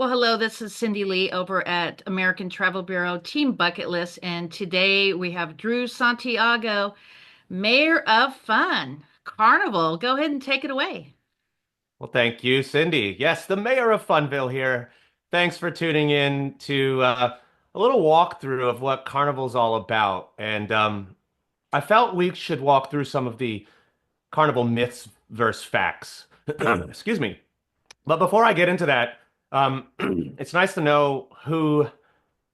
Well, hello, this is Cindy Lee over at American Travel Bureau Team Bucket List, and today we have Drew Santiago, Mayor of Fun, Carnival. Go ahead and take it away. Well, thank you, Cindy. Yes, the mayor of Funville here. Thanks for tuning in to a little walkthrough of what Carnival's all about. And I felt we should walk through some of the Carnival myths versus facts. Excuse me. But before I get into that, it's nice to know who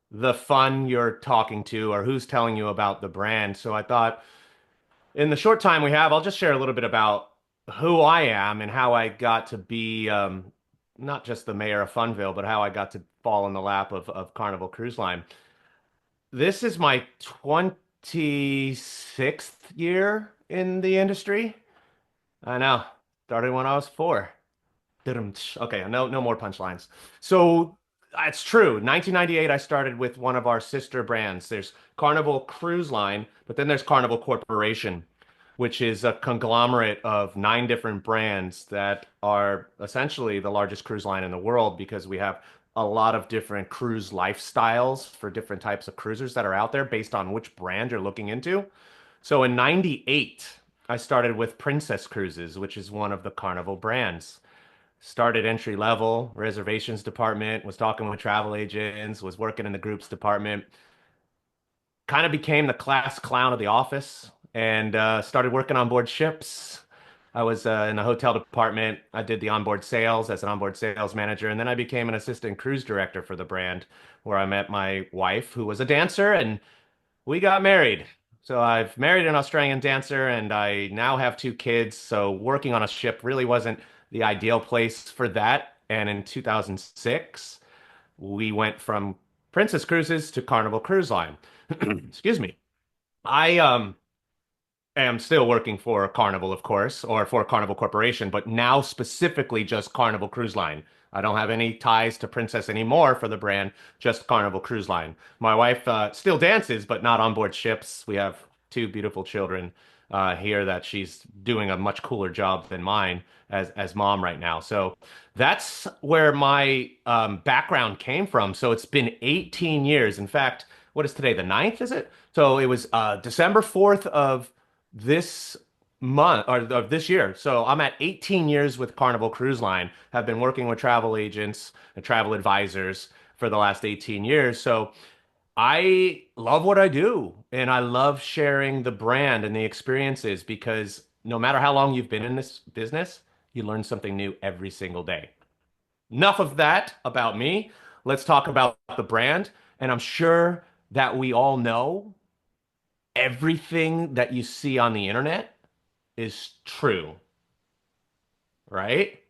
the fun you're talking to or who's telling you about the brand. So I thought in the short time we have, I'll just share a little bit about who I am and how I got to be not just the mayor of Funville, but how I got to fall in the lap of Carnival Cruise Line. This is my 26th year in the industry. I know. Started when I was four. Okay, no more punchlines. So it's true. 1998, I started with one of our sister brands. There's Carnival Cruise Line, but then there's Carnival Corporation, which is a conglomerate of nine different brands that are essentially the largest cruise line in the world because we have a lot of different cruise lifestyles for different types of cruisers that are out there based on which brand you're looking into. So in 98, I started with Princess Cruises, which is one of the Carnival brands. Started entry level, reservations department, was talking with travel agents, was working in the groups department, kind of became the class clown of the office and started working on board ships. I was in the hotel department. I did the onboard sales as an onboard sales manager, and then I became an assistant cruise director for the brand, where I met my wife, who was a dancer, and we got married. So I've married an Australian dancer, and I now have two kids. So working on a ship really wasn't the ideal place for that. And in 2006, we went from Princess Cruises to Carnival Cruise Line. Excuse me. I am still working for Carnival, of course, or for Carnival Corporation, but now specifically just Carnival Cruise Line. I don't have any ties to Princess anymore for the brand, just Carnival Cruise Line. My wife still dances, but not on board ships. We have two beautiful children here that she's doing a much cooler job than mine as mom right now. So that's where my background came from. So it's been 18 years. In fact, what is today? The 9th, is it? So it was December 4th of this month or of this year. So I'm at 18 years with Carnival Cruise Line. Have been working with travel agents and travel advisors for the last 18 years. So I love what I do and I love sharing the brand and the experiences because no matter how long you've been in this business, you learn something new every single day. Enough of that about me. Let's talk about the brand. And I'm sure that we all know everything that you see on the internet is true, right?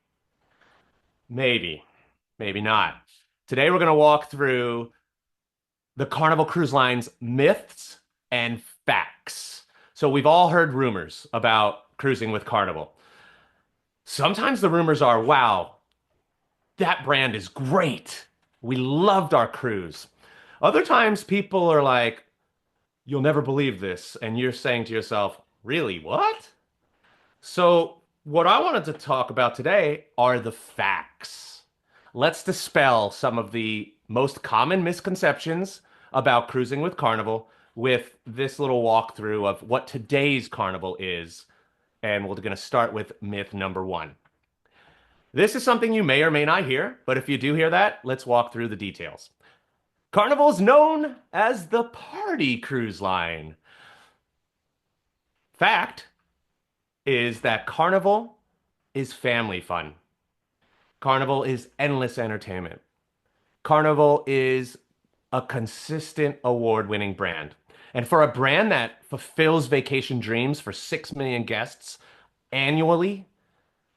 Maybe, maybe not. Today we're going to walk through the Carnival Cruise Line's myths and facts. So we've all heard rumors about cruising with Carnival. Sometimes the rumors are, wow, that brand is great. We loved our cruise. Other times people are like, you'll never believe this. And you're saying to yourself, really, what? So, what I wanted to talk about today are the facts. Let's dispel some of the most common misconceptions about cruising with Carnival with this little walkthrough of what today's Carnival is. And we're going to start with myth number one. This is something you may or may not hear, but if you do hear that, let's walk through the details. Carnival is known as the party cruise line. Fact is that Carnival is family fun. Carnival is endless entertainment. Carnival is a consistent award-winning brand. And for a brand that fulfills vacation dreams for 6 million guests annually,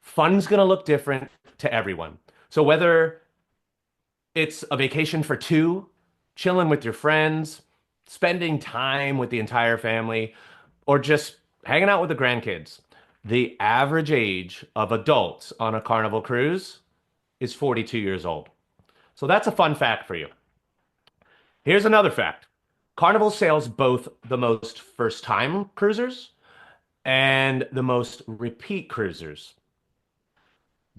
fun's going to look different to everyone. So whether it's a vacation for two, chilling with your friends, spending time with the entire family, or just hanging out with the grandkids, the average age of adults on a Carnival cruise is 42 years old. So that's a fun fact for you. Here's another fact. Carnival sails both the most first-time cruisers and the most repeat cruisers.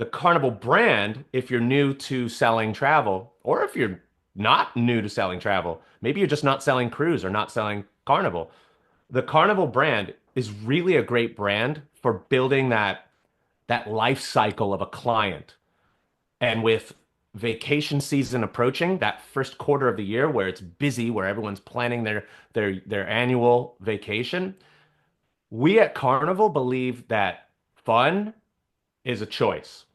The Carnival brand, if you're new to selling travel, or if you're not new to selling travel, maybe you're just not selling cruise or not selling Carnival. The Carnival brand is really a great brand for building that life cycle of a client. And with vacation season approaching, that first quarter of the year where it's busy, where everyone's planning their annual vacation, we at Carnival believe that fun is a choice.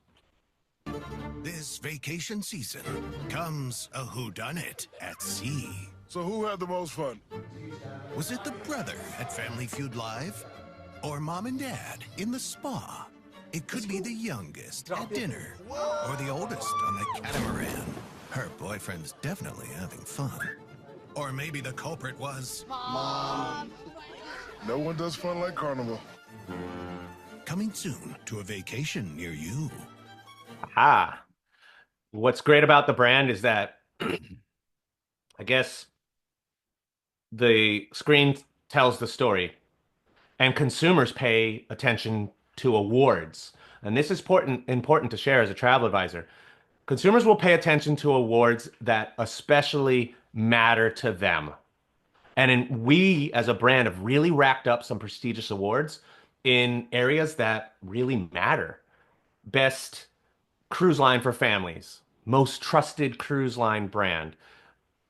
This vacation season comes a whodunit at sea. So who had the most fun? Was it the brother at Family Feud Live? Or mom and dad in the spa? It could be the youngest at dinner. Or the oldest on the catamaran. Her boyfriend's definitely having fun. Or maybe the culprit was... No one does fun like Carnival. Coming soon to a vacation near you. Ah, what's great about the brand is that I guess the screen tells the story and consumers pay attention to awards. And this is important to share as a travel advisor. Consumers will pay attention to awards that especially matter to them. We as a brand have really racked up some prestigious awards in areas that really matter. Best cruise line for families, most trusted cruise line brand,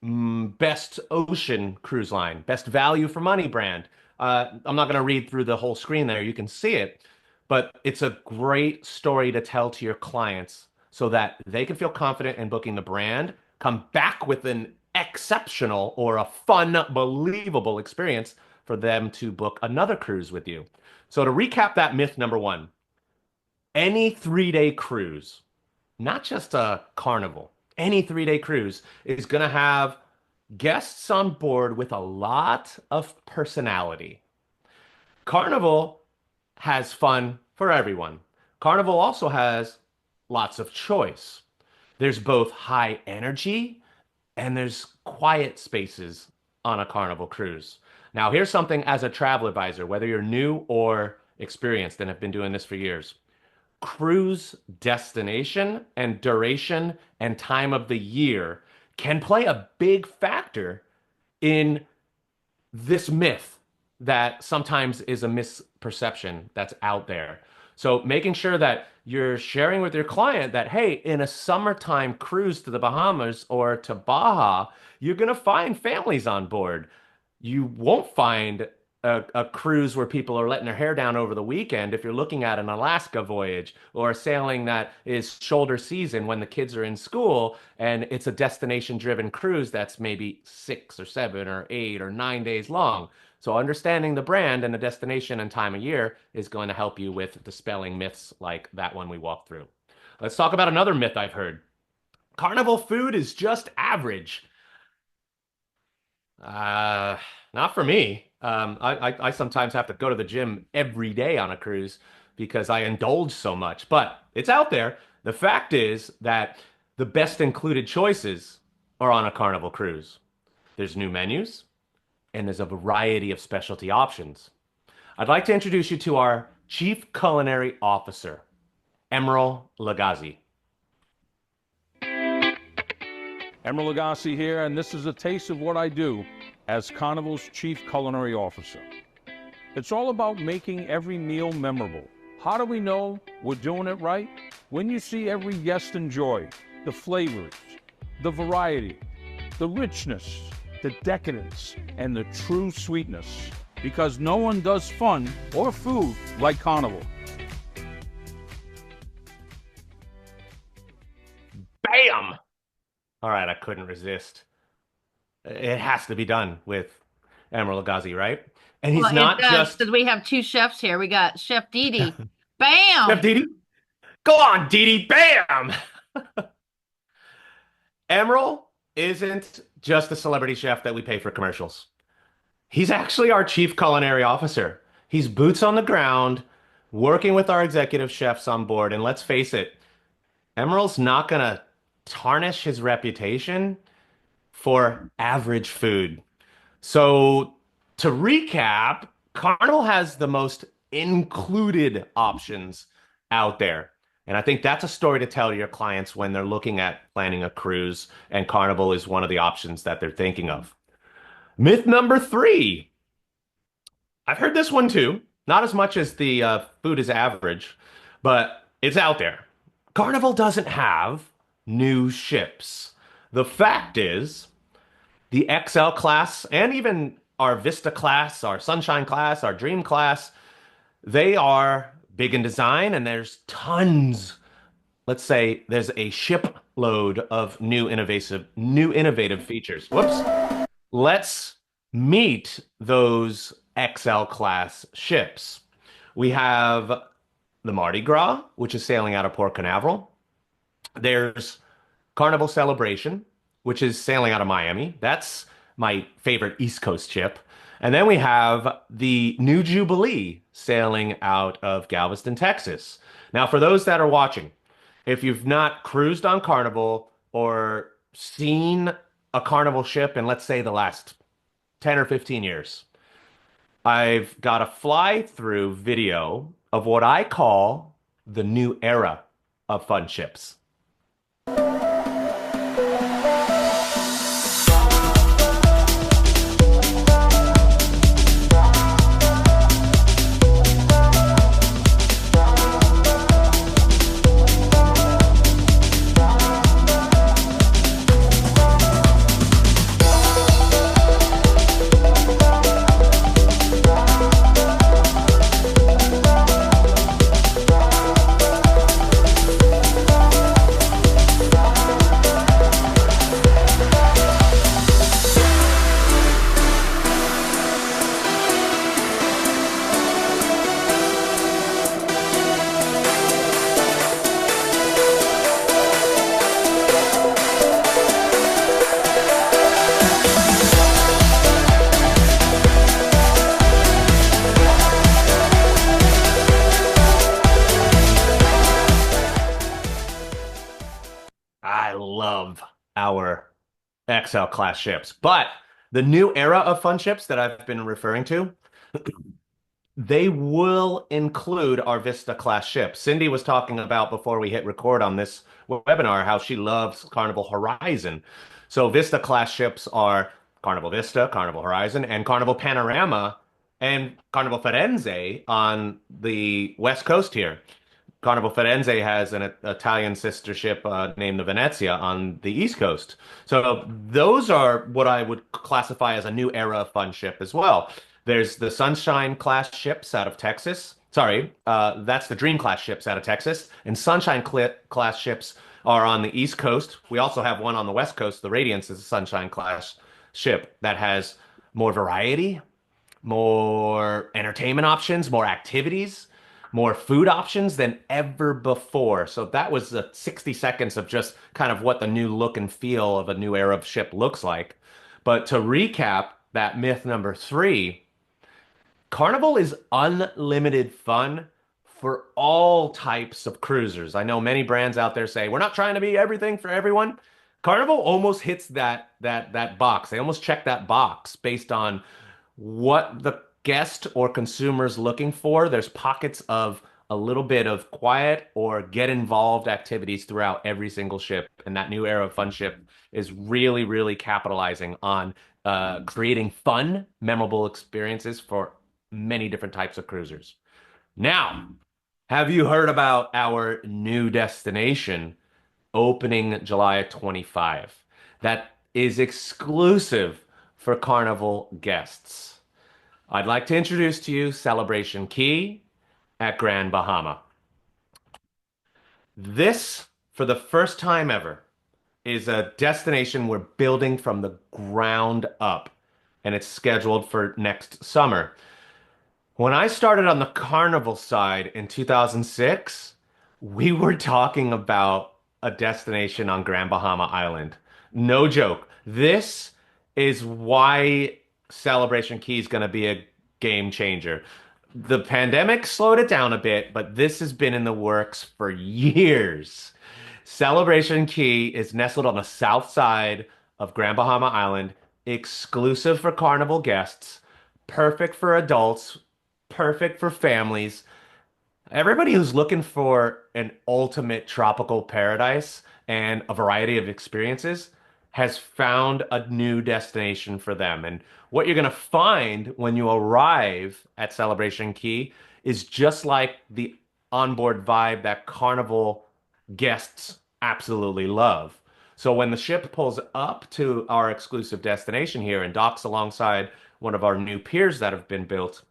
best ocean cruise line, best value for money brand. I'm not going to read through the whole screen there. You can see it, but it's a great story to tell to your clients so that they can feel confident in booking the brand, come back with an exceptional or a fun, believable experience for them to book another cruise with you. So to recap that myth number one, any 3-day cruise, not just a Carnival, any 3-day cruise is going to have guests on board with a lot of personality. Carnival has fun for everyone. Carnival also has lots of choice. There's both high energy and there's quiet spaces on a Carnival cruise. Now, here's something as a travel advisor, whether you're new or experienced and have been doing this for years. Cruise destination and duration and time of the year can play a big factor in this myth that sometimes is a misperception that's out there. So making sure that you're sharing with your client that, hey, in a summertime cruise to the Bahamas or to Baja, you're going to find families on board. You won't find a cruise where people are letting their hair down over the weekend if you're looking at an Alaska voyage or a sailing that is shoulder season when the kids are in school and it's a destination driven cruise that's maybe 6 or 7 or 8 or 9 days long. So understanding the brand and the destination and time of year is going to help you with dispelling myths like that one we walked through. Let's talk about another myth I've heard. Carnival food is just average. Uh, Not for me. I sometimes have to go to the gym every day on a cruise because I indulge so much, but it's out there. The fact is that the best included choices are on a Carnival cruise. There's new menus and there's a variety of specialty options. I'd like to introduce you to our Chief Culinary Officer, Emeril Lagasse. Emeril Lagasse here, and this is a taste of what I do as Carnival's Chief Culinary Officer. It's all about making every meal memorable. How do we know we're doing it right? When you see every guest enjoy the flavors, the variety, the richness, the decadence, and the true sweetness. Because no one does fun or food like Carnival. Bam! All right, I couldn't resist. It has to be done with Emeril Lagasse, right? And he's Well, it not does just because we have two chefs here. We got Chef Didi. Chef Bam! Didi. Go on, Didi, bam! Emeril isn't just a celebrity chef that we pay for commercials. He's actually our chief culinary officer. He's boots on the ground, working with our executive chefs on board. And let's face it, Emeril's not going to tarnish his reputation for average food. So, to recap, Carnival has the most included options out there. And I think that's a story to tell to your clients when they're looking at planning a cruise, and Carnival is one of the options that they're thinking of. Myth number three. I've heard this one too. Not as much as the food is average, but it's out there. Carnival doesn't have new ships. The fact is, the XL class and even our Vista class, our Sunshine class, our Dream class, they are big in design, and there's tons. Let's say there's a shipload of new innovative features. Whoops. Let's meet those XL class ships. We have the Mardi Gras, which is sailing out of Port Canaveral. There's Carnival Celebration, which is sailing out of Miami. That's my favorite East Coast ship. And then we have the New Jubilee sailing out of Galveston, Texas. Now, for those that are watching, if you've not cruised on Carnival or seen a Carnival ship in, let's say, the last 10 or 15 years, I've got a fly-through video of what I call the new era of fun ships. I love our XL class ships, but the new era of fun ships that I've been referring to, they will include our Vista class ships. Cindy was talking about before we hit record on this webinar how she loves Carnival Horizon. So Vista class ships are Carnival Vista, Carnival Horizon, and Carnival Panorama and Carnival Firenze on the West Coast here. Carnival Firenze has an Italian sister ship named the Venezia on the East Coast. So those are what I would classify as a new era of fun ship as well. There's the Sunshine class ships out of Texas. Sorry, that's the Dream class ships out of Texas. And Sunshine class ships are on the East Coast. We also have one on the West Coast. The Radiance is a Sunshine class ship that has more variety, more entertainment options, more activities, more food options than ever before. So that was 60 seconds of just kind of what the new look and feel of a new era of ship looks like. But to recap that myth number three, Carnival is unlimited fun for all types of cruisers. I know many brands out there say, we're not trying to be everything for everyone. Carnival almost hits that box. They almost check that box based on what the guest or consumer's looking for. There's pockets of a little bit of quiet or get involved activities throughout every single ship. And that new era of fun ship is really, really capitalizing on creating fun, memorable experiences for many different types of cruisers. Now, have you heard about our new destination opening July 25? That is exclusive for Carnival guests. I'd like to introduce to you Celebration Key at Grand Bahama. This, for the first time ever, is a destination we're building from the ground up, and it's scheduled for next summer. When I started on the Carnival side in 2006, we were talking about a destination on Grand Bahama Island. No joke. This is why Celebration Key is going to be a game changer. The pandemic slowed it down a bit, but this has been in the works for years. Celebration Key is nestled on the south side of Grand Bahama Island, exclusive for Carnival guests, perfect for adults, perfect for families. Everybody who's looking for an ultimate tropical paradise and a variety of experiences has found a new destination for them. And what you're going to find when you arrive at Celebration Key is just like the onboard vibe that Carnival guests absolutely love. So when the ship pulls up to our exclusive destination here and docks alongside one of our new piers that have been built,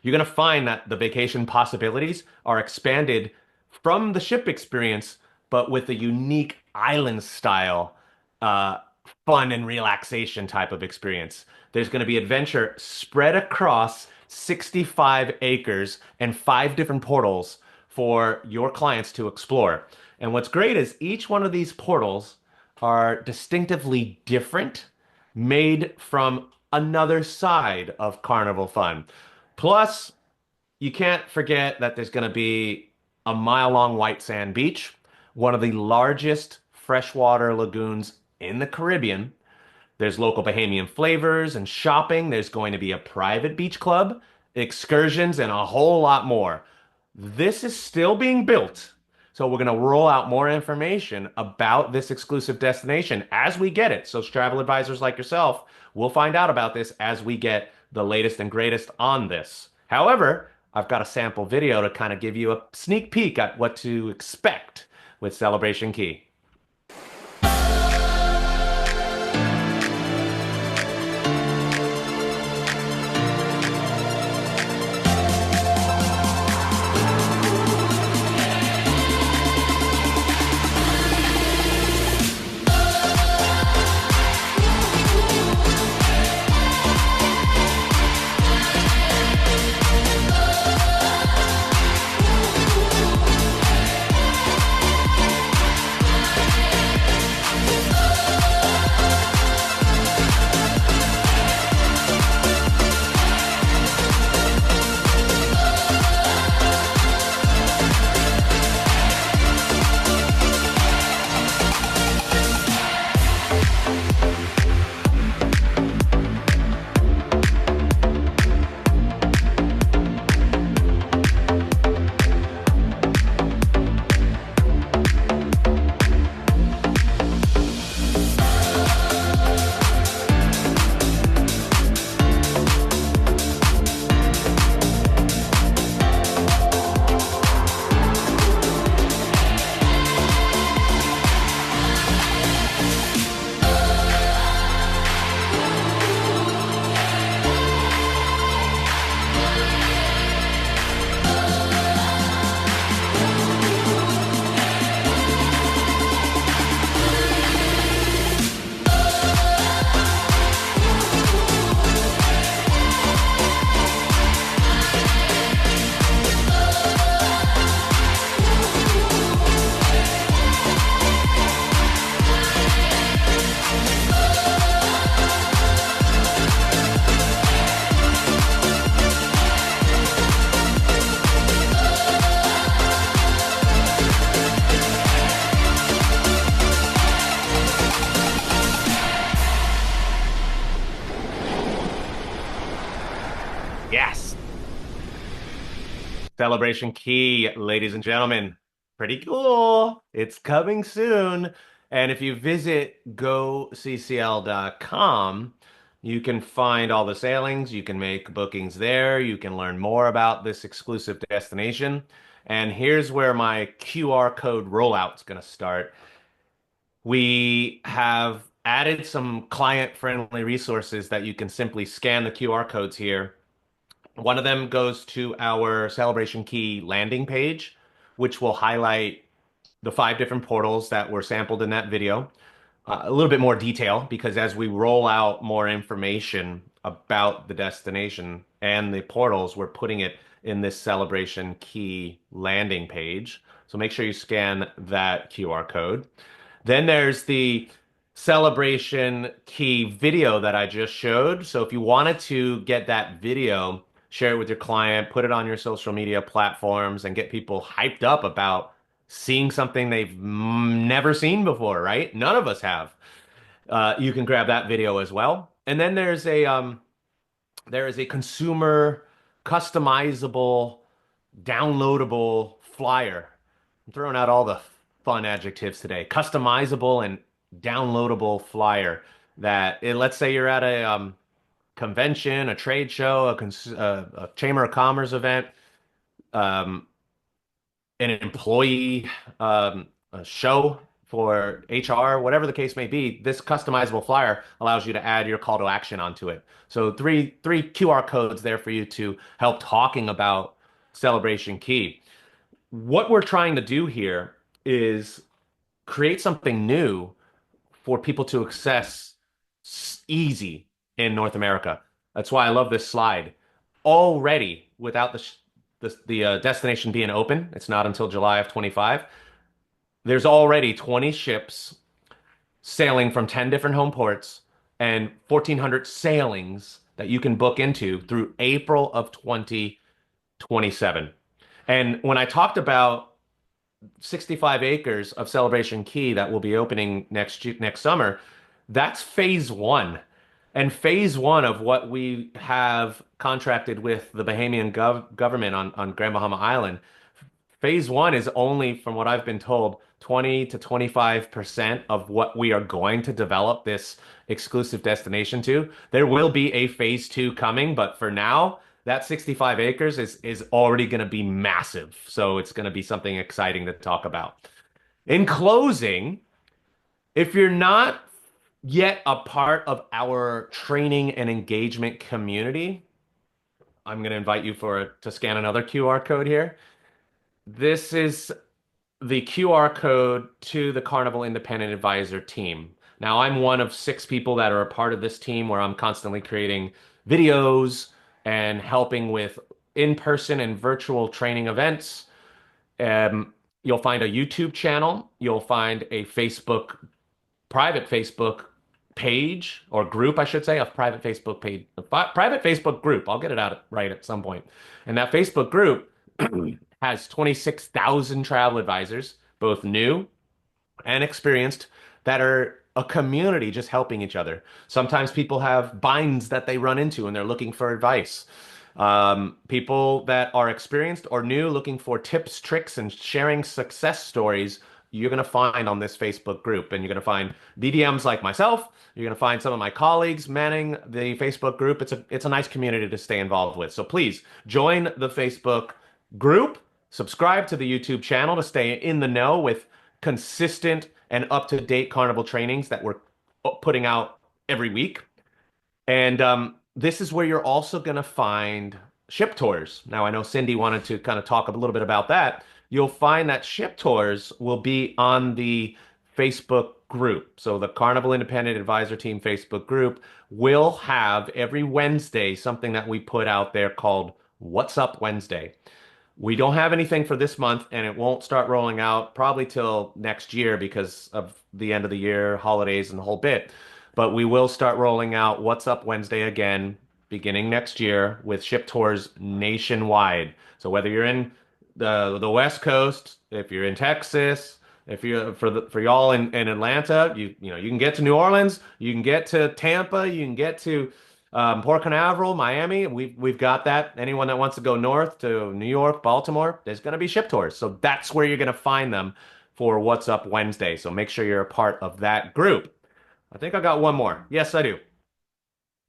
you're going to find that the vacation possibilities are expanded from the ship experience, but with a unique island style, uh, fun and relaxation type of experience. There's going to be adventure spread across 65 acres and five different portals for your clients to explore. And what's great is each one of these portals are distinctively different, made from another side of Carnival Fun. Plus, you can't forget that there's going to be a mile-long white sand beach, one of the largest freshwater lagoons in the Caribbean. There's local Bahamian flavors and shopping. There's going to be a private beach club, excursions, and a whole lot more. This is still being built. So we're going to roll out more information about this exclusive destination as we get it. So travel advisors like yourself will find out about this as we get the latest and greatest on this. However, I've got a sample video to kind of give you a sneak peek at what to expect with Celebration Key. Yes. Celebration Key, ladies and gentlemen. Pretty cool. It's coming soon. And if you visit goccl.com, you can find all the sailings. You can make bookings there. You can learn more about this exclusive destination. And here's where my QR code rollout is going to start. We have added some client-friendly resources that you can simply scan the QR codes here. One of them goes to our Celebration Key landing page, which will highlight the five different portals that were sampled in that video. A little bit more detail because as we roll out more information about the destination and the portals, we're putting it in this Celebration Key landing page. So make sure you scan that QR code. Then there's the Celebration Key video that I just showed. So if you wanted to get that video, share it with your client, put it on your social media platforms, and get people hyped up about seeing something they've never seen before, right? None of us have. You can grab that video as well. And then there is a consumer customizable downloadable flyer. I'm throwing out all the fun adjectives today. Customizable and downloadable flyer let's say you're at a convention, a trade show, a chamber of commerce event, um, an employee a show for HR, whatever the case may be. This customizable flyer allows you to add your call to action onto it. So three QR codes there for you to help talking about Celebration Key. What we're trying to do here is create something new for people to access easy in North America. That's why I love this slide. Already, without the destination being open, it's not until July of 25. There's already 20 ships sailing from 10 different home ports and 1,400 sailings that you can book into through April of 2027. And when I talked about 65 acres of Celebration Key that will be opening next summer, that's phase one. And phase one of what we have contracted with the Bahamian government on Grand Bahama Island, phase one is only, from what I've been told, 20 to 25% of what we are going to develop this exclusive destination to. There will be a phase two coming, but for now, that 65 acres is already going to be massive. So it's going to be something exciting to talk about. In closing, if you're not yet a part of our training and engagement community, I'm going to invite you to scan another QR code here. This is the QR code to the Carnival Independent Advisor team. Now, I'm one of 6 people that are a part of this team where I'm constantly creating videos and helping with in-person and virtual training events. You'll find a YouTube channel. You'll find a private Facebook page or group, I should say, a private Facebook page, a private Facebook group. I'll get it out right at some point. And that Facebook group has 26,000 travel advisors, both new and experienced, that are a community just helping each other. Sometimes people have binds that they run into and they're looking for advice. People that are experienced or new looking for tips, tricks, and sharing success stories, you're going to find on this Facebook group. And you're going to find DDMs like myself. You're going to find some of my colleagues manning the Facebook group. It's a nice community to stay involved with. So please join the Facebook group, subscribe to the YouTube channel to stay in the know with consistent and up-to-date Carnival trainings that we're putting out every week. And this is where you're also going to find ship tours. Now, I know Cindy wanted to kind of talk a little bit about that. You'll find that ship tours will be on the Facebook group. So the Carnival Independent Advisor Team Facebook group will have every Wednesday something that we put out there called What's Up Wednesday. We don't have anything for this month, and it won't start rolling out probably till next year because of the end of the year, holidays, and the whole bit. But we will start rolling out What's Up Wednesday again, beginning next year with ship tours nationwide. So whether you're in the West Coast, if you're in Texas, if you're for y'all in Atlanta, you can get to New Orleans, you can get to Tampa, you can get to Port Canaveral, Miami. We've got that. Anyone that wants to go north to New York, Baltimore, there's going to be ship tours. So that's where you're going to find them for What's Up Wednesday. So make sure you're a part of that group. I think I got one more. Yes, I do.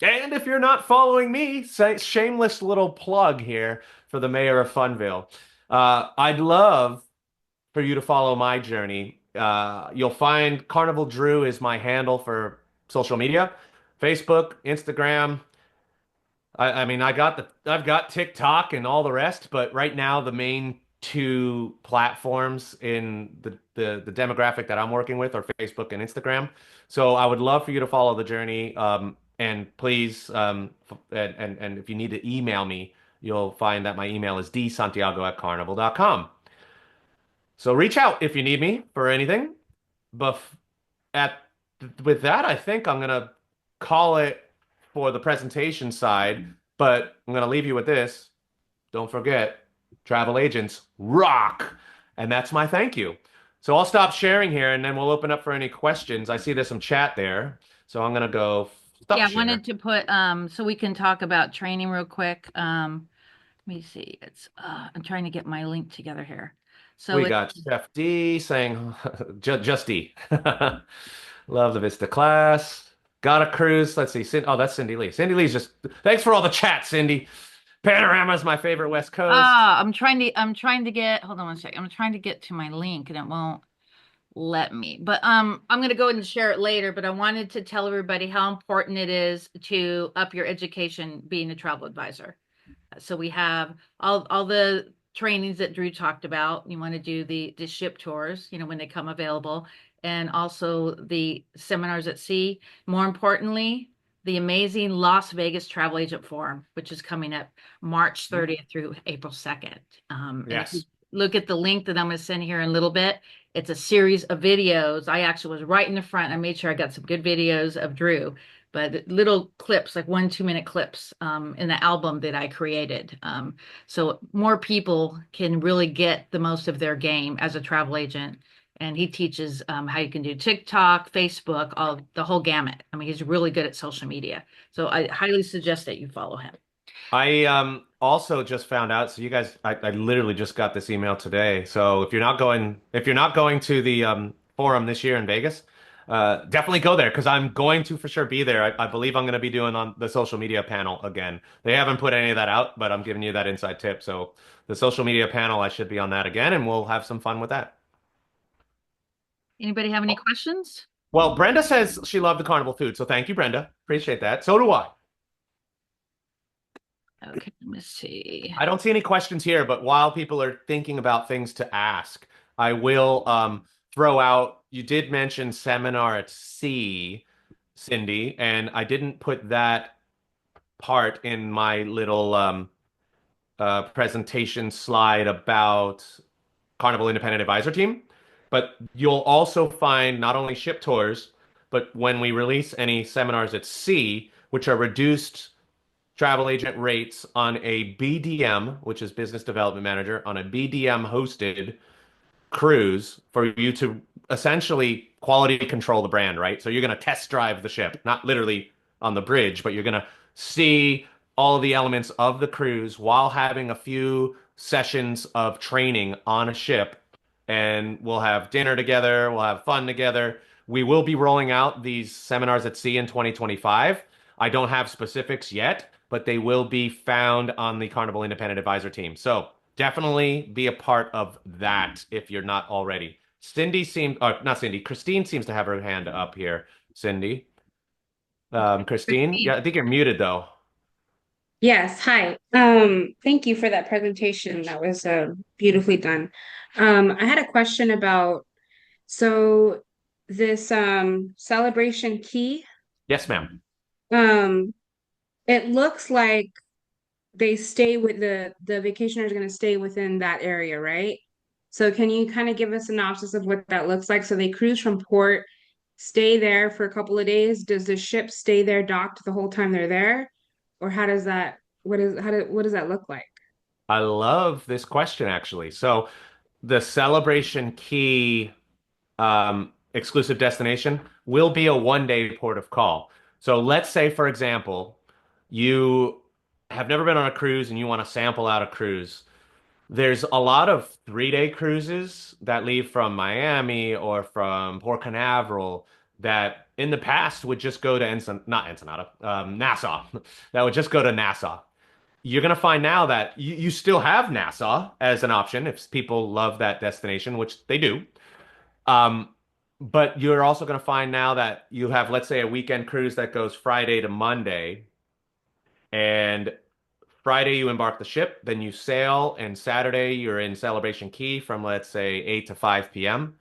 And if you're not following me, say shameless little plug here for the mayor of Funville. I'd love for you to follow my journey. You'll find Carnival Drew is my handle for social media, Facebook, Instagram. I mean, I've got TikTok and all the rest, but right now the main 2 platforms in the demographic that I'm working with are Facebook and Instagram. So I would love for you to follow the journey. And please, and if you need to email me, you'll find that my email is dsantiago@carnival.com. So reach out if you need me for anything. But at with that, I think I'm gonna call it for the presentation side. But I'm gonna leave you with this. Don't forget, travel agents rock. And that's my thank you. So I'll stop sharing here and then we'll open up for any questions. I see there's some chat there. So I'm gonna go stop Yeah, I share. wanted to put so we can talk about training real quick. Let me see. It's I'm trying to get my link together here. So We it's got Chef D saying just D. Love the Vista class. Got a cruise. Let's see. Oh, that's Cindy Lee. Cindy Lee's just thanks for all the chat, Cindy. Panorama is my favorite West Coast. I'm trying to get hold on one second. I'm trying to get to my link and it won't let me. But I'm gonna go ahead and share it later. But I wanted to tell everybody how important it is to up your education being a travel advisor. So we have all the trainings that Drew talked about. You want to do the ship tours, when they come available, and also the seminars at sea. More importantly, the amazing Las Vegas Travel Agent Forum, which is coming up March 30th through April 2nd. And if you Yes. look at the link that I'm going to send here in a little bit, it's a series of videos. I actually was right in the front. I made sure I got some good videos of Drew, but little clips, like 1 2 minute clips in the album that I created. So more people can really get the most of their game as a travel agent. And he teaches how you can do TikTok, Facebook, all the whole gamut. I mean, he's really good at social media. So I highly suggest that you follow him. I also just found out, so you guys I literally just got this email today. So if you're not going to the forum this year in Vegas, definitely go there because I'm going to for sure be there. I believe I'm going to be doing on the social media panel again. They haven't put any of that out, but I'm giving you that inside tip. So the social media panel, I should be on that again, and we'll have some fun with that. Anybody have any questions? Well, Brenda says she loved the carnival food, so thank you, Brenda. Appreciate that. So do I. Okay, let me see. I don't see any questions here, but while people are thinking about things to ask, I will throw out, you did mention seminar at sea, Cindy, and I didn't put that part in my little presentation slide about Carnival Independent Advisor Team. But you'll also find not only ship tours, but when we release any seminars at sea, which are reduced travel agent rates on a BDM, which is Business Development Manager, on a BDM hosted cruise for you to essentially quality control the brand, right? So you're going to test drive the ship, not literally on the bridge, but you're going to see all of the elements of the cruise while having a few sessions of training on a ship. And we'll have dinner together, we'll have fun together. We will be rolling out these seminars at sea in 2025. I don't have specifics yet, but they will be found on the Carnival Independent Advisor team. So definitely be a part of that if you're not already. Not Cindy, Christine seems to have her hand up here. Cindy. Christine, yeah, I think you're muted though. Yes, hi. Thank you for that presentation. That was beautifully done. I had a question about so this celebration key. Yes, ma'am. Um, it looks like they stay with the vacationer is going to stay within that area, right? So can you kind of give a synopsis of what that looks like? So they cruise from port, stay there for a couple of days. Does the ship stay there docked the whole time they're there? Or how does that what does that look like? I love this question actually. So the Celebration Key exclusive destination will be a 1 day port of call. So let's say, for example, you have never been on a cruise and you want to sample out a cruise. There's a lot of 3 day cruises that leave from Miami or from Port Canaveral that in the past would just go to not Ensenada, Nassau. That would just go to Nassau. You're going to find now that you still have Nassau as an option if people love that destination, which they do. Um, but you're also going to find now that you have, let's say, a weekend cruise that goes Friday to Monday, and Friday you embark the ship, then you sail, and Saturday you're in Celebration Key from, let's say, 8 to 5 p.m.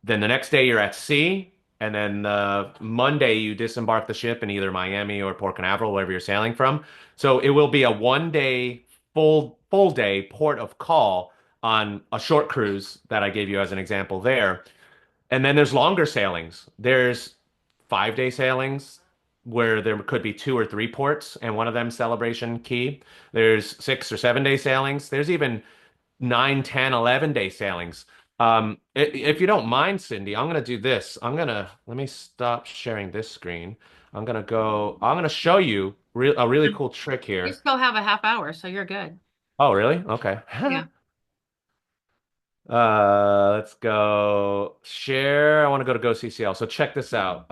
Then the next day you're at sea, and then Monday you disembark the ship in either Miami or Port Canaveral, wherever you're sailing from. So it will be a 1 day full day port of call on a short cruise that I gave you as an example there. And then there's longer sailings. There's 5 day sailings where there could be 2 or 3 ports, and one of them Celebration Key. There's 6 or 7 day sailings. There's even 9, 10, 11 day sailings. If you don't mind, Cindy, I'm gonna do this. Let me stop sharing this screen. I'm gonna show you a really cool trick We here. still have a half hour, so you're good. Oh, really? Okay. Yeah. Let's go share. I want to go CCL. So check this out.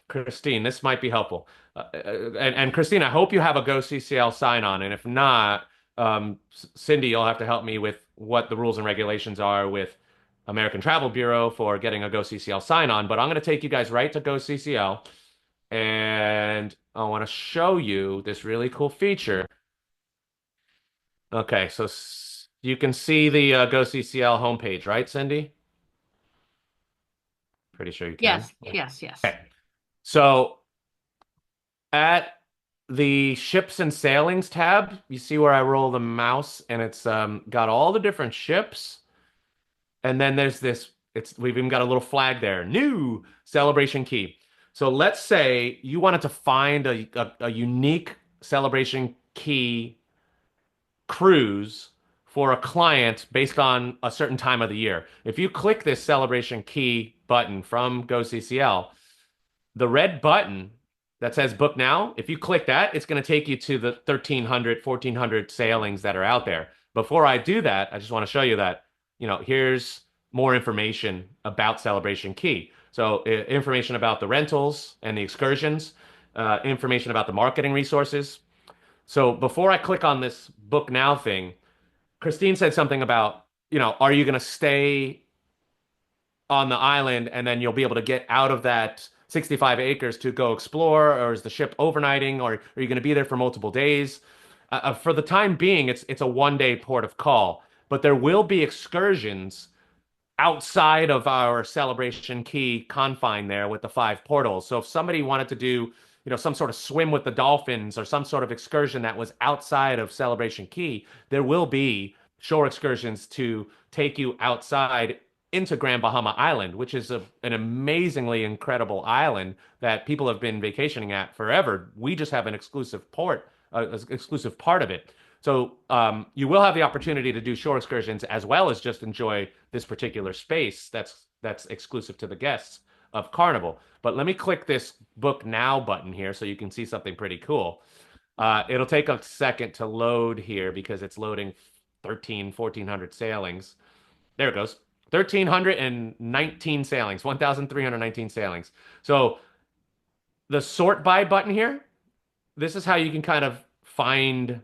Christine, this might be helpful. And Christine, I hope you have a Go CCL sign on. And if not, Cindy, you'll have to help me with what the rules and regulations are with American Travel Bureau for getting a Go CCL sign on. But I'm going to take you guys right to Go CCL. And I want to show you this really cool feature. Okay, so you can see the Go CCL homepage, right, Cindy? Pretty sure you can. Yes, yes, yes. Okay. So at the ships and sailings tab, you see where I roll the mouse and it's got all the different ships. And then there's this, we've even got a little flag there, new Celebration Key. So let's say you wanted to find a unique Celebration Key cruise for a client based on a certain time of the year. If you click this Celebration Key button from GoCCL, the red button that says book now, if you click that, it's going to take you to the 1,300, 1,400 sailings that are out there. Before I do that, I just want to show you that, here's more information about Celebration Key. So information about the rentals and the excursions, information about the marketing resources. So before I click on this book now thing, Christine said something about, are you going to stay on the island and then you'll be able to get out of that 65 acres to go explore, or is the ship overnighting, or are you going to be there for multiple days? For the time being, it's a 1 day port of call, but there will be excursions outside of our Celebration Key confine there with the five portals. So if somebody wanted to do, some sort of swim with the dolphins or some sort of excursion that was outside of Celebration Key, there will be shore excursions to take you outside into Grand Bahama Island, which is an amazingly incredible island that people have been vacationing at forever. We just have an exclusive part of it. So you will have the opportunity to do shore excursions as well as just enjoy this particular space that's exclusive to the guests of Carnival. But let me click this book now button here so you can see something pretty cool. It'll take a second to load here because it's loading 1,400 sailings. There it goes. 1,319 sailings, 1,319 sailings. So the sort by button here, this is how you can kind of find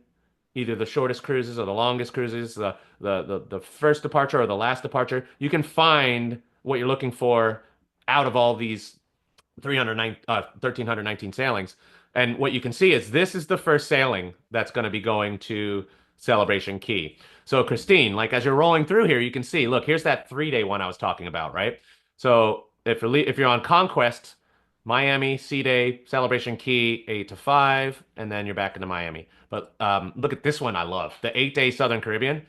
either the shortest cruises or the longest cruises, the first departure or the last departure. You can find what you're looking for out of all these 1,319 sailings. And what you can see is this is the first sailing that's going to be going to Celebration Key. So Christine, like as you're rolling through here, you can see, look, here's that 3 day one I was talking about, right? So if you're on Conquest, Miami, Sea Day, Celebration Key, 8 to 5, and then you're back into Miami. But look at this one I love, the 8 day Southern Caribbean.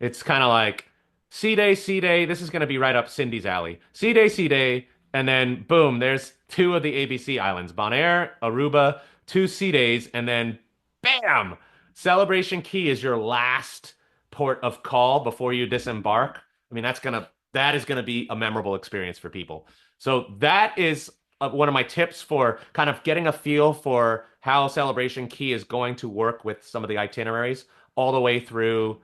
It's kind of like Sea Day, Sea Day. This is going to be right up Cindy's alley. Sea Day, and then boom, there's two of the ABC islands, Bonaire, Aruba, two Sea Days, and then bam, Celebration Key is your last port of call before you disembark. I mean, that is gonna be a memorable experience for people. So that is one of my tips for kind of getting a feel for how Celebration Key is going to work with some of the itineraries all the way through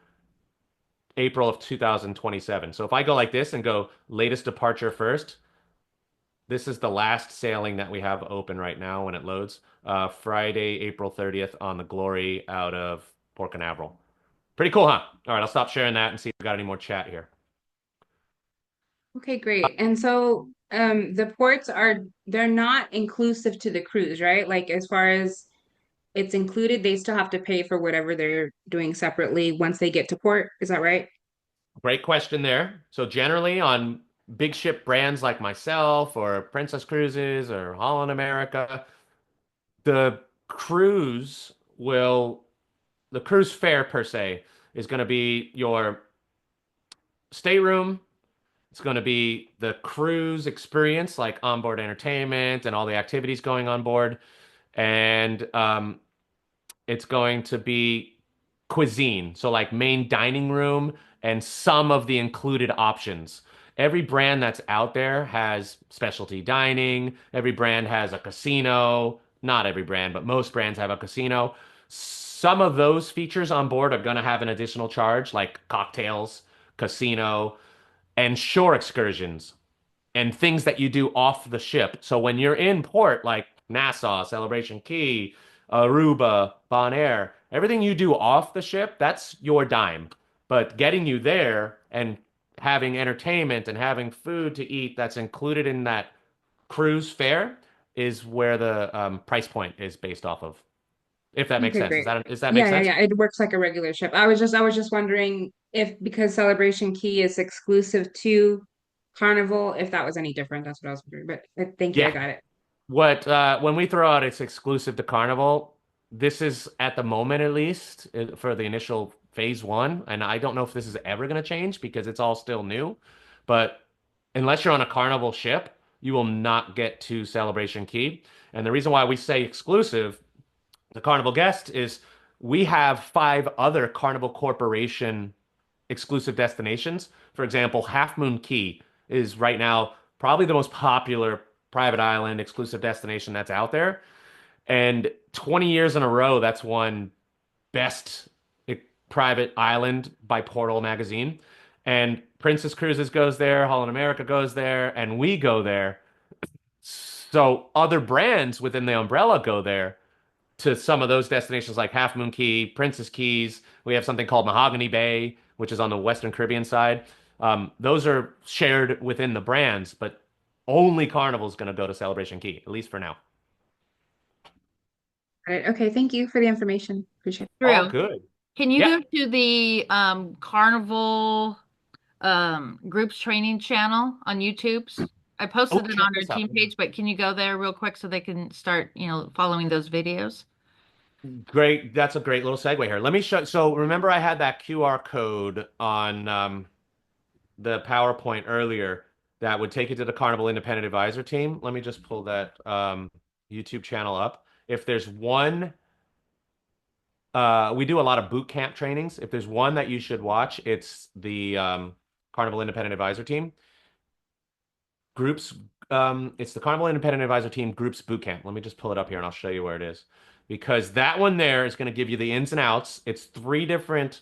April of 2027. So if I go like this and go latest departure first, this is the last sailing that we have open right now when it loads. Friday, April 30th on the Glory out of Port Canaveral. Pretty cool, huh? All right, I'll stop sharing that and see if we got any more chat here. Okay, great. And so the ports they're not inclusive to the cruise, right? Like as far as it's included, they still have to pay for whatever they're doing separately once they get to port. Is that right? Great question there. So generally on big ship brands like myself or Princess Cruises or Holland America, the cruise will the cruise fare per se is going to be your stateroom. It's going to be the cruise experience, like onboard entertainment and all the activities going on board. And it's going to be cuisine, so like main dining room and some of the included options. Every brand that's out there has specialty dining. Every brand has a casino. Not every brand, but most brands have a casino. some of those features on board are going to have an additional charge, like cocktails, casino, and shore excursions and things that you do off the ship. So when you're in port, like Nassau, Celebration Key, Aruba, Bonaire, everything you do off the ship, that's your dime. But getting you there and having entertainment and having food to eat that's included in that cruise fare is where the price point is based off of. If that makes Okay, sense. great. Does that make Yeah, yeah, sense? yeah. It works like a regular ship. I was just wondering if because Celebration Key is exclusive to Carnival, if that was any different. That's what I was wondering. But thank you, I Yeah. got it. What when we throw out it's exclusive to Carnival, this is at the moment at least for the initial phase one, and I don't know if this is ever going to change because it's all still new. But unless you're on a Carnival ship, you will not get to Celebration Key. And the reason why we say exclusive to Carnival guests is we have five other Carnival Corporation exclusive destinations. For example, Half Moon Key is right now probably the most popular private island exclusive destination that's out there. And 20 years in a row, that's won best private island by Portal Magazine. And Princess Cruises goes there, Holland America goes there, and we go there. So other brands within the umbrella go there to some of those destinations like Half Moon Key, Princess Keys. We have something called Mahogany Bay, which is on the Western Caribbean side. Those are shared within the brands, but only Carnival's going to go to Celebration Key, at least for now. All right. Okay, thank you for the information. Appreciate All Drew, good. can you Yeah. go to the Carnival groups training channel on YouTube's? I Oh, posted it check on our this out. team page, but can you go there real quick so they can start, following those videos? Great. That's a great little segue here. Let me show. So remember, I had that QR code on the PowerPoint earlier that would take you to the Carnival Independent Advisor team. Let me just pull that YouTube channel up. If there's one we do a lot of boot camp trainings. If there's one that you should watch, it's the Carnival Independent Advisor Team groups. It's the Carnival Independent Advisor Team groups boot camp. Let me just pull it up here and I'll show you where it is because that one there is going to give you the ins and outs. It's three different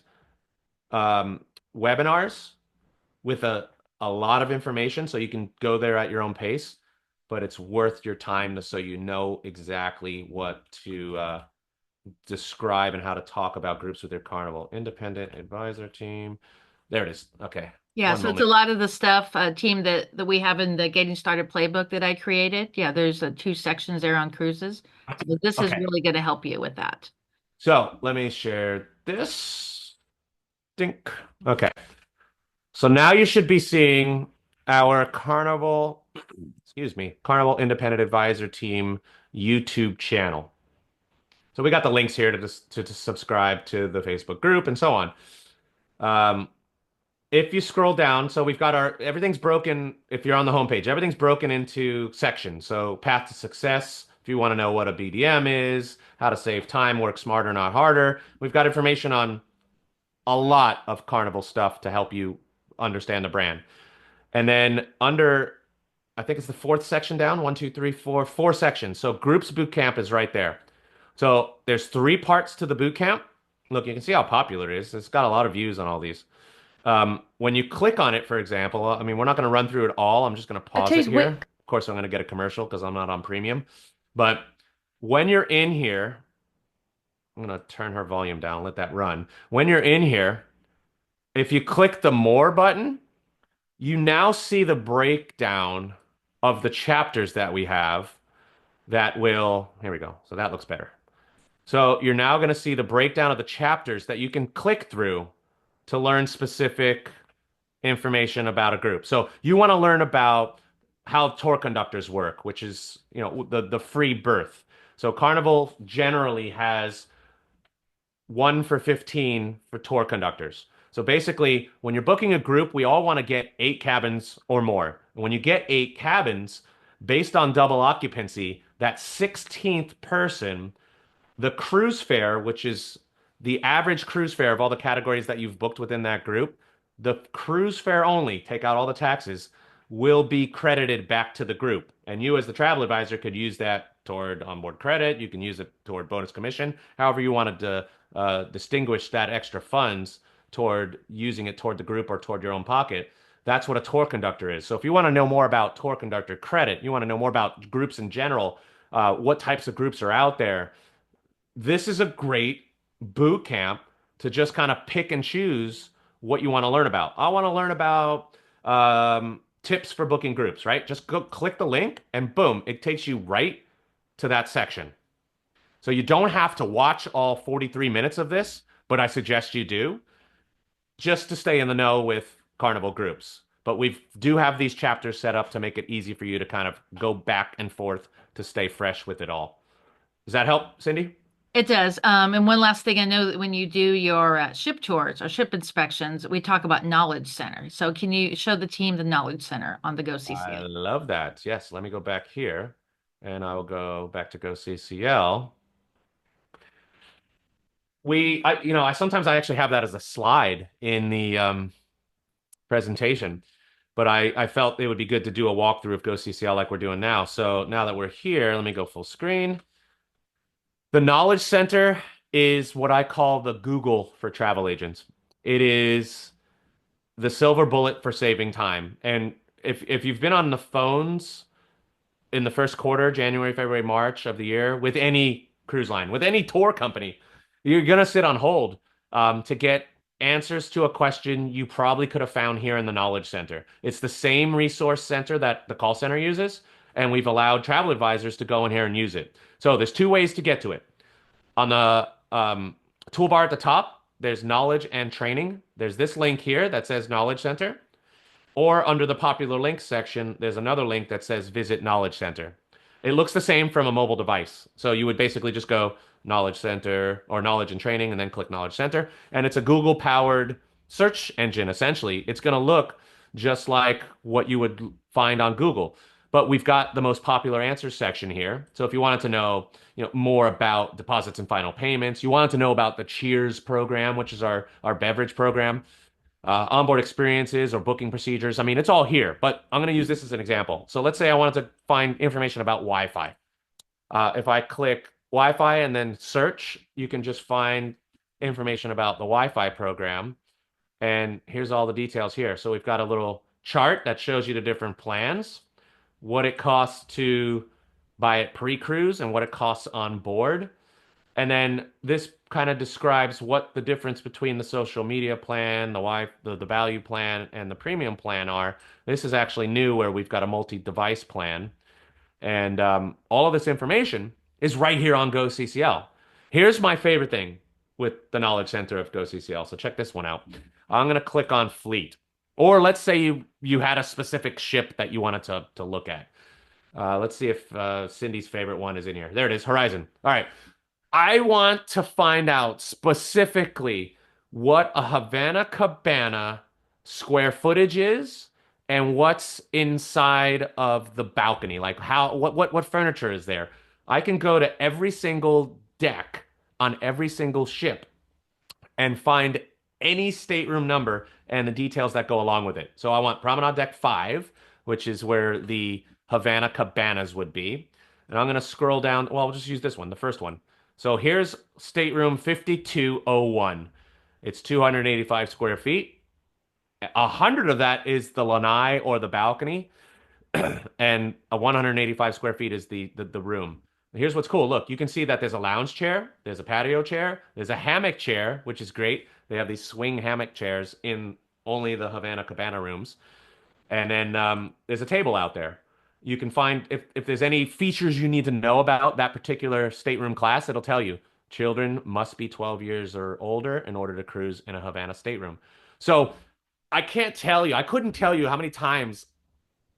webinars with a lot of information, so you can go there at your own pace. But it's worth your time so you know exactly what to describe and how to talk about groups with your Carnival Independent Advisor Team. There it is. Okay. Yeah, One so it's a moment. lot of the stuff, team that we have in the Getting Started playbook that I created. Yeah, there's two sections there on cruises. So this is Okay. really going to help you with that. So let me share this. Dink. Okay. So now you should be seeing our Carnival, excuse me, Carnival Independent Advisor Team YouTube channel. So we got the links here to subscribe to the Facebook group and so on. Um, if you scroll down, so we've got our everything's broken. If you're on the homepage, everything's broken into sections. So path to success. If you want to know what a BDM is, how to save time, work smarter, not harder. We've got information on a lot of Carnival stuff to help you understand the brand. And then under, I think it's the fourth section down, one, two, three, four sections. So groups boot camp is right there. So there's three parts to the boot camp. Look, you can see how popular it is. It's got a lot of views on all these. When you click on it, for example, I mean, we're not going to run through it all. I'm just going to pause it here. Of course, I'm going to get a commercial because I'm not on premium. But when you're in here, I'm going to turn her volume down, let that run. When you're in here, if you click the More button, you now see the breakdown of the chapters that we have that will, here we go. So that looks better. So you're now going to see the breakdown of the chapters that you can click through to learn specific information about a group. So you want to learn about how tour conductors work, which is, the free berth. So Carnival generally has 1 for 15 for tour conductors. So basically, when you're booking a group, we all want to get 8 cabins or more. And when you get 8 cabins, based on double occupancy, that 16th person, the cruise fare, which is the average cruise fare of all the categories that you've booked within that group, the cruise fare only, take out all the taxes, will be credited back to the group. And you, as the travel advisor, could use that toward onboard credit. You can use it toward bonus commission, however you wanted to distinguish that extra funds toward using it toward the group or toward your own pocket. That's what a tour conductor is. So if you want to know more about tour conductor credit, you want to know more about groups in general, what types of groups are out there, this is a great boot camp to just kind of pick and choose what you want to learn about. I want to learn about tips for booking groups, right? Just go click the link and boom, it takes you right to that section. So you don't have to watch all 43 minutes of this, but I suggest you do just to stay in the know with Carnival groups. But we do have these chapters set up to make it easy for you to kind of go back and forth to stay fresh with it all. Does that help, Cindy? It does. And one last thing, I know that when you do your ship tours or ship inspections, we talk about Knowledge Center. So can you show the team the Knowledge Center on the Go I CCL? love that. Yes, let me go back here and I'll go back to Go CCL. I sometimes I actually have that as a slide in the presentation, but I felt it would be good to do a walkthrough of Go CCL like we're doing now. So now that we're here, let me go full screen. The Knowledge Center is what I call the Google for travel agents. It is the silver bullet for saving time. And if you've been on the phones in the first quarter, January, February, March of the year, with any cruise line, with any tour company, you're gonna sit on hold to get answers to a question you probably could have found here in the Knowledge Center. It's the same resource center that the call center uses, and we've allowed travel advisors to go in here and use it. So there's two ways to get to it. On the toolbar at the top, there's knowledge and training. There's this link here that says Knowledge Center. Or under the popular links section, there's another link that says Visit Knowledge Center. It looks the same from a mobile device. So you would basically just go Knowledge Center or Knowledge and Training and then click Knowledge Center. And it's a Google powered search engine, essentially. It's going to look just like what you would find on Google. But we've got the most popular answers section here. So if you wanted to know, more about deposits and final payments, you wanted to know about the Cheers program, which is our beverage program, onboard experiences or booking procedures. I mean, it's all here, but I'm going to use this as an example. So let's say I wanted to find information about Wi-Fi. If I click Wi-Fi and then search, you can just find information about the Wi-Fi program. And here's all the details here. So we've got a little chart that shows you the different plans, what it costs to buy it pre-cruise and what it costs on board. And then this kind of describes what the difference between the social media plan, the value plan, and the premium plan are. This is actually new where we've got a multi-device plan. And all of this information is right here on GoCCL. Here's my favorite thing with the Knowledge Center of GoCCL. So check this one out. I'm going to click on Fleet. Or let's say you had a specific ship that you wanted to look at. Let's see if Cindy's favorite one is in here. There it is, Horizon. All right. I want to find out specifically what a Havana Cabana square footage is and what's inside of the balcony. Like what furniture is there? I can go to every single deck on every single ship and find any stateroom number and the details that go along with it. So I want Promenade Deck 5, which is where the Havana Cabanas would be. And I'm going to scroll down. Well, I'll just use this one, the first one. So here's stateroom 5201. It's 285 square feet. 100 of that is the lanai or the balcony, and 185 square feet is the room. Here's what's cool. Look, you can see that there's a lounge chair, there's a patio chair, there's a hammock chair, which is great. They have these swing hammock chairs in only the Havana Cabana rooms. And then there's a table out there. You can find if there's any features you need to know about that particular stateroom class, it'll tell you children must be 12 years or older in order to cruise in a Havana stateroom. So I can't tell you, I couldn't tell you how many times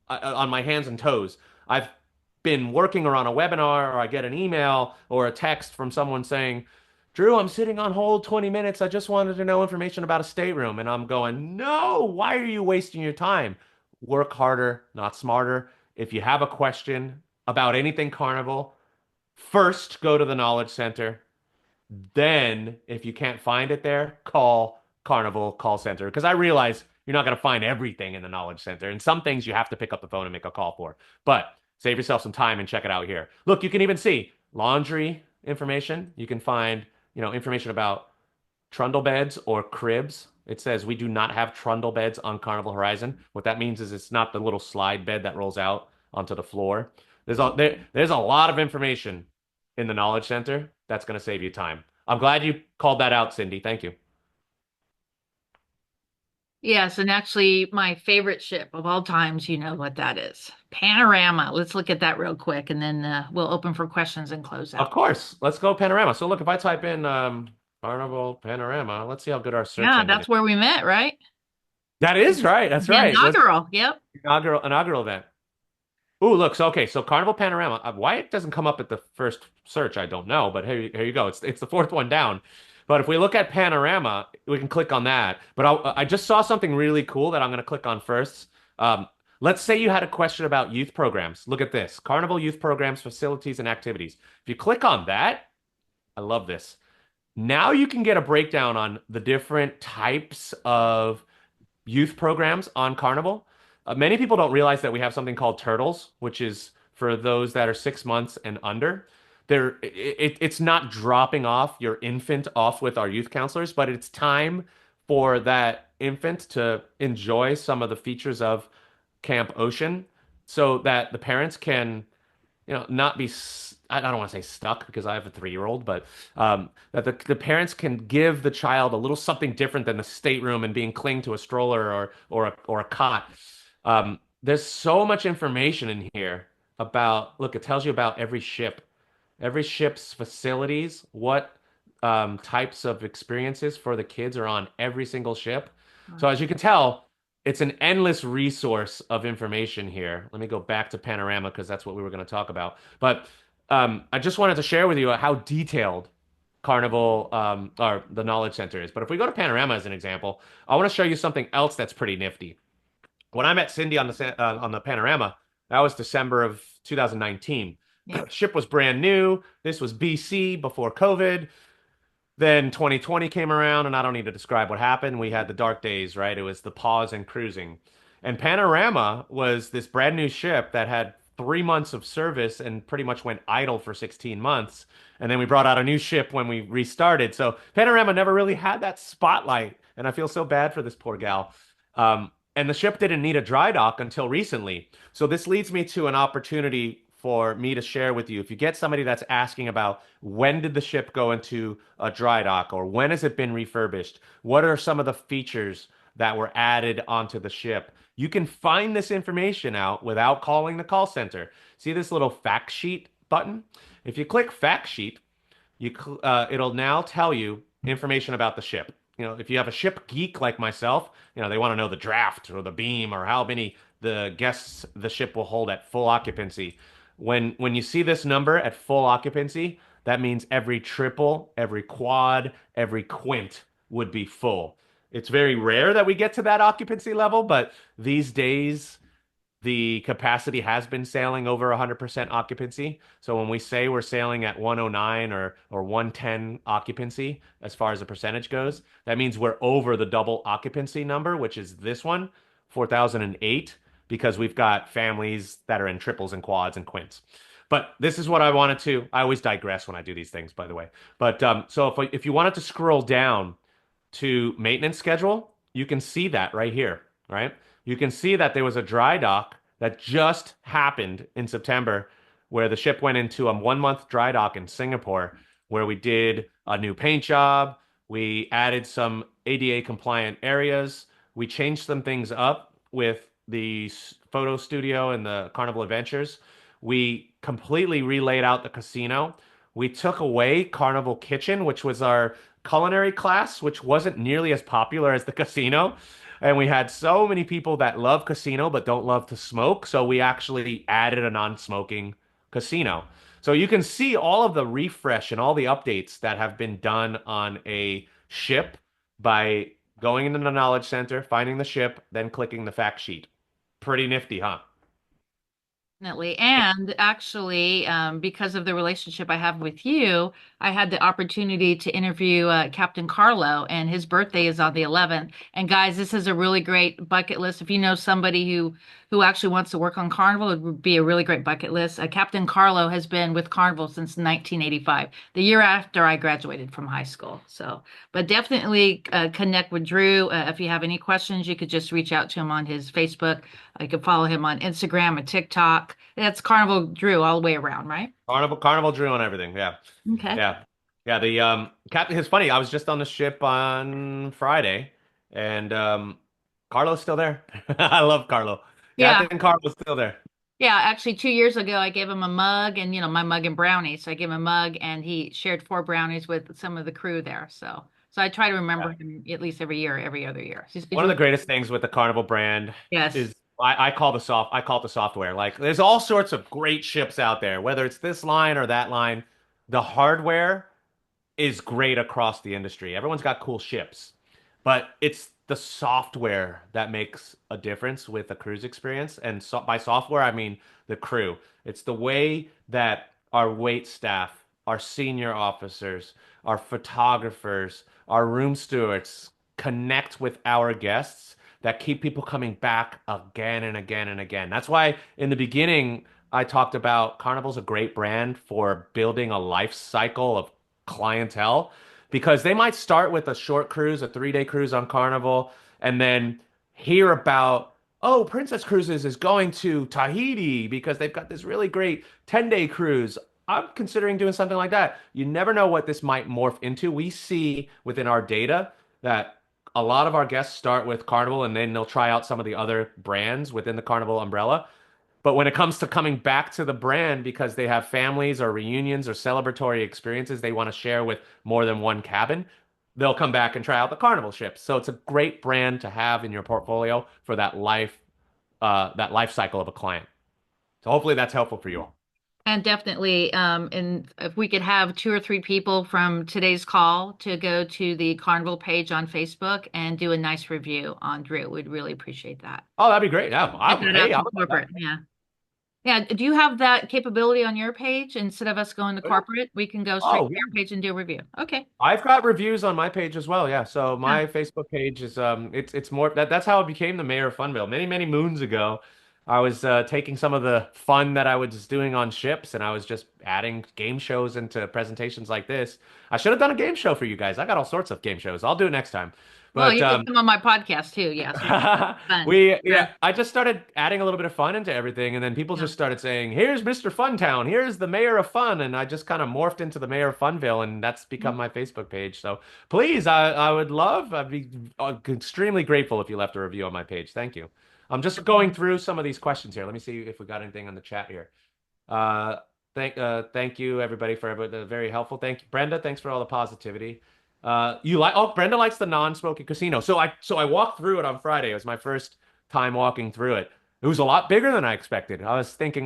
on my hands and toes I've been working or on a webinar or I get an email or a text from someone saying, Drew, I'm sitting on hold 20 minutes. I just wanted to know information about a stateroom. And I'm going, no, why are you wasting your time? Work harder, not smarter. If you have a question about anything Carnival, first go to the Knowledge Center. Then, if you can't find it there, call Carnival call center. Because I realize you're not going to find everything in the Knowledge Center. And some things you have to pick up the phone and make a call for. But save yourself some time and check it out here. Look, you can even see laundry information. You can find information about trundle beds or cribs. It says we do not have trundle beds on Carnival Horizon. What that means is it's not the little slide bed that rolls out onto the floor. There's a lot of information in the Knowledge Center that's going to save you time. I'm glad you called that out, Cindy. Thank you. Yes, and actually, my favorite ship of all times, you know what that is. Panorama. Let's look at that real quick, and then we'll open for questions and close Of out. course. Let's go Panorama. So look, if I type in Carnival Panorama, let's see how good our search Yeah, engine that's is. where we met, right? That is right. That's The right. It was inaugural. Yep. inaugural event. Ooh, look. So okay, so Carnival Panorama. Why it doesn't come up at the first search, I don't know. But here you go. It's the fourth one down. But if we look at Panorama, we can click on that. But I just saw something really cool that I'm going to click on first. Um, let's say you had a question about youth programs. Look at this: Carnival youth programs, facilities, and activities. If you click on that, I love this. Now you can get a breakdown on the different types of youth programs on Carnival. Many people don't realize that we have something called Turtles, which is for those that are 6 months and under. It's not dropping off your infant off with our youth counselors, but it's time for that infant to enjoy some of the features of Camp Ocean so that the parents can not be, I don't want to say stuck because I have a 3-year-old, but that the parents can give the child a little something different than the stateroom and being clinged to a stroller or a cot. There's so much information in here about, look, it tells you about every ship's facilities, what types of experiences for the kids are on every single ship. So as you can tell, it's an endless resource of information here. Let me go back to Panorama because that's what we were going to talk about. But I just wanted to share with you how detailed Carnival or the Knowledge Center is. But if we go to Panorama as an example, I want to show you something else that's pretty nifty. When I met Cindy on the Panorama, that was December of 2019. Yep. Ship was brand new. This was BC before COVID. Then 2020 came around, and I don't need to describe what happened. We had the dark days, right? It was the pause and cruising. And Panorama was this brand new ship that had 3 months of service and pretty much went idle for 16 months. And then we brought out a new ship when we restarted. So Panorama never really had that spotlight. And I feel so bad for this poor gal. And the ship didn't need a dry dock until recently. So this leads me to an opportunity for me to share with you. If you get somebody that's asking about when did the ship go into a dry dock or when has it been refurbished, what are some of the features that were added onto the ship, you can find this information out without calling the call center. See this little fact sheet button? If you click fact sheet, it'll now tell you information about the ship. If you have a ship geek like myself, they want to know the draft or the beam or how many the guests the ship will hold at full occupancy. When you see this number at full occupancy, that means every triple, every quad, every quint would be full. It's very rare that we get to that occupancy level, but these days the capacity has been sailing over 100% occupancy. So when we say we're sailing at 109 or 110 occupancy, as far as the percentage goes, that means we're over the double occupancy number, which is this one, 4008, because we've got families that are in triples and quads and quints. But this is what I wanted to. I always digress when I do these things, by the way. But so if you wanted to scroll down to maintenance schedule, you can see that right here, right? You can see that there was a dry dock that just happened in September where the ship went into a 1 month dry dock in Singapore where we did a new paint job. We added some ADA compliant areas. We changed some things up with the photo studio and the Carnival Adventures. We completely relaid out the casino. We took away Carnival Kitchen, which was our culinary class, which wasn't nearly as popular as the casino. And we had so many people that love casino but don't love to smoke. So we actually added a non-smoking casino. So you can see all of the refresh and all the updates that have been done on a ship by going into the Knowledge Center, finding the ship, then clicking the fact sheet. Pretty nifty, huh? Definitely. And actually, because of the relationship I have with you, I had the opportunity to interview Captain Carlo, and his birthday is on the 11th. And guys, this is a really great bucket list. If you know somebody who actually wants to work on Carnival, it would be a really great bucket list. Captain Carlo has been with Carnival since 1985, the year after I graduated from high school. So, but definitely connect with Drew. If you have any questions, you could just reach out to him on his Facebook. You can follow him on Instagram and TikTok. That's Carnival Drew all the way around, right? Carnival Drew on everything. Yeah. Okay. Yeah. Yeah, the captain it's funny. I was just on the ship on Friday and Carlo's still there. I love Carlo. Yeah. Captain Carlo's still there. Yeah. Actually, 2 years ago, I gave him a mug and, my mug and brownies. So I gave him a mug and he shared 4 brownies with some of the crew there. So I try to remember him at least every year, every other year. He's One of the really, greatest things with the Carnival brand yes. is I call it the software. Like there's all sorts of great ships out there, whether it's this line or that line. The hardware is great across the industry. Everyone's got cool ships, but it's the software that makes a difference with the cruise experience. And so by software, I mean the crew. It's the way that our wait staff, our senior officers, our photographers, our room stewards connect with our guests that keep people coming back again and again and again. That's why in the beginning, I talked about Carnival's a great brand for building a life cycle of clientele because they might start with a short cruise, a 3-day cruise on Carnival, and then hear about, oh, Princess Cruises is going to Tahiti because they've got this really great 10-day cruise. I'm considering doing something like that. You never know what this might morph into. We see within our data that a lot of our guests start with Carnival and then they'll try out some of the other brands within the Carnival umbrella. But when it comes to coming back to the brand because they have families or reunions or celebratory experiences they want to share with more than one cabin, they'll come back and try out the Carnival ships. So it's a great brand to have in your portfolio for that life cycle of a client. So hopefully that's helpful for you all. And definitely, and if we could have 2 or 3 people from today's call to go to the Carnival page on Facebook and do a nice review on Drew, we'd really appreciate that. Oh, that'd be great. Yeah, Get that out hey, I to would love corporate. Yeah. Yeah. Do you have that capability on your page? Instead of us going to that. corporate, we can go straight Oh, to your page and do a review. Okay. I've got reviews on my page as well. Yeah. So Yeah. my Facebook page is it's more that's how I became the mayor of Funville. Many moons ago, I was taking some of the fun that I was doing on ships and I was just adding game shows into presentations like this. I should have done a game show for you guys. I got all sorts of game shows. I'll do it next time. Well, But you can come on my podcast too. Yes. Fun. yeah, I just started adding a little bit of fun into everything, and then people Yeah. just started saying, "Here's Mr. Funtown, here's the mayor of fun," and I just kind of morphed into the mayor of Funville, and that's become my Facebook page. So please, I would love, I'd be extremely grateful if you left a review on my page. Thank you. I'm just going through some of these questions here. Let me see if we got anything on the chat here. Uh, thank you everybody for very helpful. Thank you, Brenda. Thanks for all the positivity. You like? Oh, Brenda likes the non-smoking casino. So I walked through it on Friday. It was my first time walking through it. It was a lot bigger than I expected. I was thinking,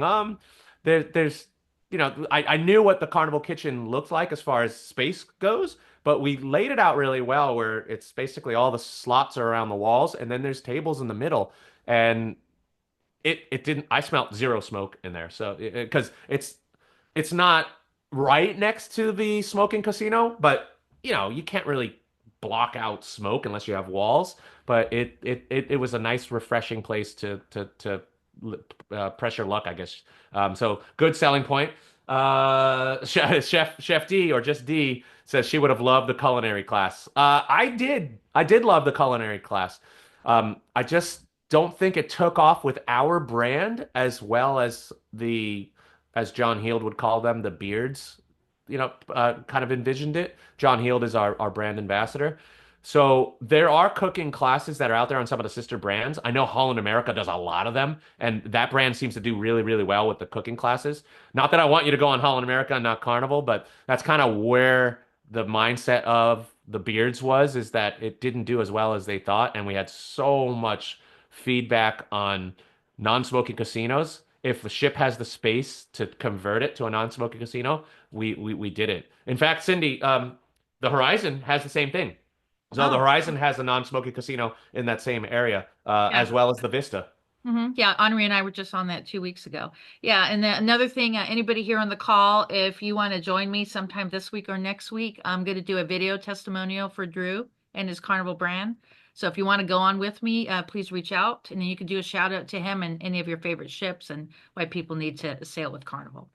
there's, I knew what the Carnival kitchen looked like as far as space goes, but we laid it out really well where it's basically all the slots are around the walls, and then there's tables in the middle, and it didn't. I smelled zero smoke in there, so because it's not right next to the smoking casino, but you can't really block out smoke unless you have walls. But it was a nice, refreshing place to press your luck, I guess. So good selling point. Chef D or just D says she would have loved the culinary class. I did love the culinary class. I just don't think it took off with our brand as well as as John Heald would call them, the beards, kind of envisioned it. John Heald is our brand ambassador. So there are cooking classes that are out there on some of the sister brands. I know Holland America does a lot of them, and that brand seems to do really, really well with the cooking classes. Not that I want you to go on Holland America and not Carnival, but that's kind of where the mindset of the beards is that it didn't do as well as they thought, and we had so much feedback on non-smoking casinos. If the ship has the space to convert it to a non-smoking casino, we did it. In fact, Cindy, the Horizon has the same thing. So the Oh, Horizon has a non-smoking casino in that same area, yeah. as well as the Vista. Yeah, Henri and I were just on that 2 weeks ago. Yeah, and then another thing, anybody here on the call, if you want to join me sometime this week or next week, I'm going to do a video testimonial for Drew and his Carnival brand. So if you want to go on with me, please reach out, and then you can do a shout out to him and any of your favorite ships and why people need to sail with Carnival.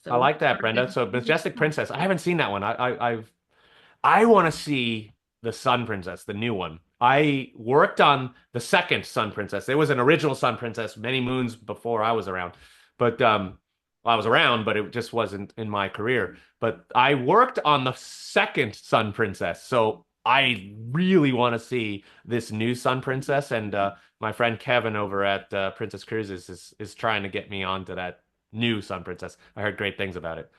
I So like that, Brenda. So Majestic Princess. I haven't seen that one. I want to see the Sun Princess, the new one. I worked on the second Sun Princess. There was an original Sun Princess many moons before I was around, but well, I was around, but it just wasn't in my career. But I worked on the second Sun Princess, so I really want to see this new Sun Princess. And my friend Kevin over at Princess Cruises is trying to get me onto that new Sun Princess. I heard great things about it.